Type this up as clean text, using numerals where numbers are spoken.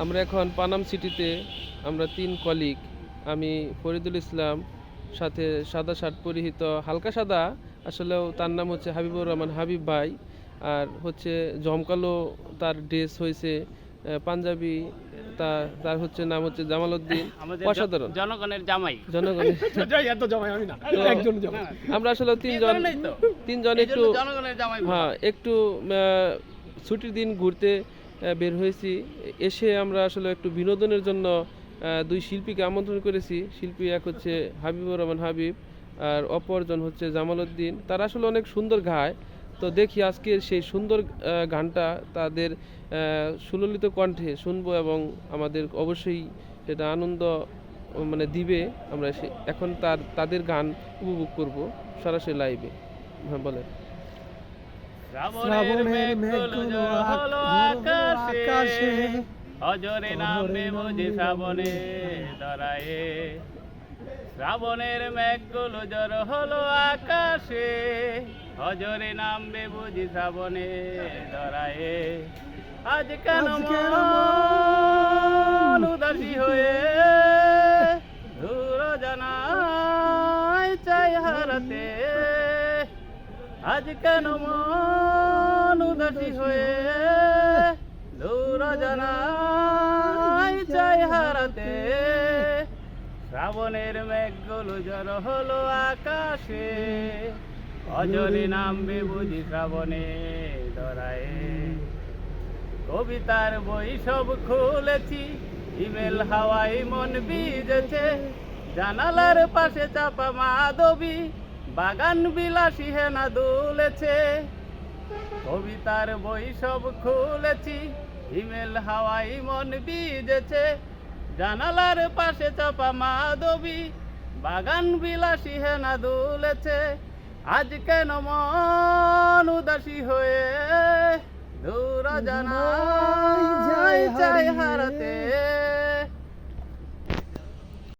আমরা এখন পানাম সিটিতে, আমরা 3 কলিগ, আমি ফরিদুল ইসলাম, সাথে সাদা শার্ট পরিহিত, হালকা সাদা, আসলেও তার নাম হচ্ছে হাবিবুর রহমান হাবিব ভাই। আর হচ্ছে জমকালো তার ড্রেস হয়েছে, পাঞ্জাবি, তার হচ্ছে নাম হচ্ছে জামাল উদ্দিন। অসাধারণ জনগণের জামাই। জনগণের এত জমাই আমি না, তো একজন জমাই। আমরা আসলে তিনজন একটু জনগণের জামাই। হ্যাঁ একটু ছুটির দিন ঘুরতে বের হয়েছি। এসে আমরা আসলে একটু বিনোদনের জন্য 2 শিল্পীকে আমন্ত্রণ করেছি। শিল্পী এক হচ্ছে হাবিবুর রহমান হাবিব, আর অপরজন হচ্ছে জামাল উদ্দিন। তারা আসলে অনেক সুন্দর গায়। তো দেখি আজকের সেই সুন্দর গানটা তাদের সুললিত কণ্ঠে শুনবো, এবং আমাদের অবশ্যই সেটা আনন্দ মানে দিবে। আমরা এখন তাদের গান উপভোগ করব সরাসরি লাইভে। হ্যাঁ বলেন। শ্রাবণের মেঘগুলো হলো আকাশে, অজরে নামবে বুঝি শ্রাবণে ধরায়ে। শ্রাবণের মেঘগুলো জ্বর হলো আকাশে, অজরে নামবে বুঝি শ্রাবণে ধরায়ে। আজ কেন মন উদাসী হয়ে দূর জানাই চাই হারাতে। আজ কেন মন উদাসী হয়ে দূর জানাই চাই হারাতে। শ্রাবণের মেঘগুলো জ্বর হলো আকাশে, অজরে নামবে বুঝি শ্রাবণে ধরায়ে। কবিতার বই সব খুলেছি, ইমেল হাওয়াই মন ভিজেছে। জানালার পাশে চাপা মাধবী, বাগান বিলাসী হেনা দুলেছে। কবিতার বই সব খুলেছি, ইমেল হাওয়াই মন ভিজেছে। জানালার পাশে চাপা মাধবী, বাগান বিলাসী হেনা দুলেছে। আজ কেন মন উদাসী হয়ে দূর জানাই চাই হারাতে।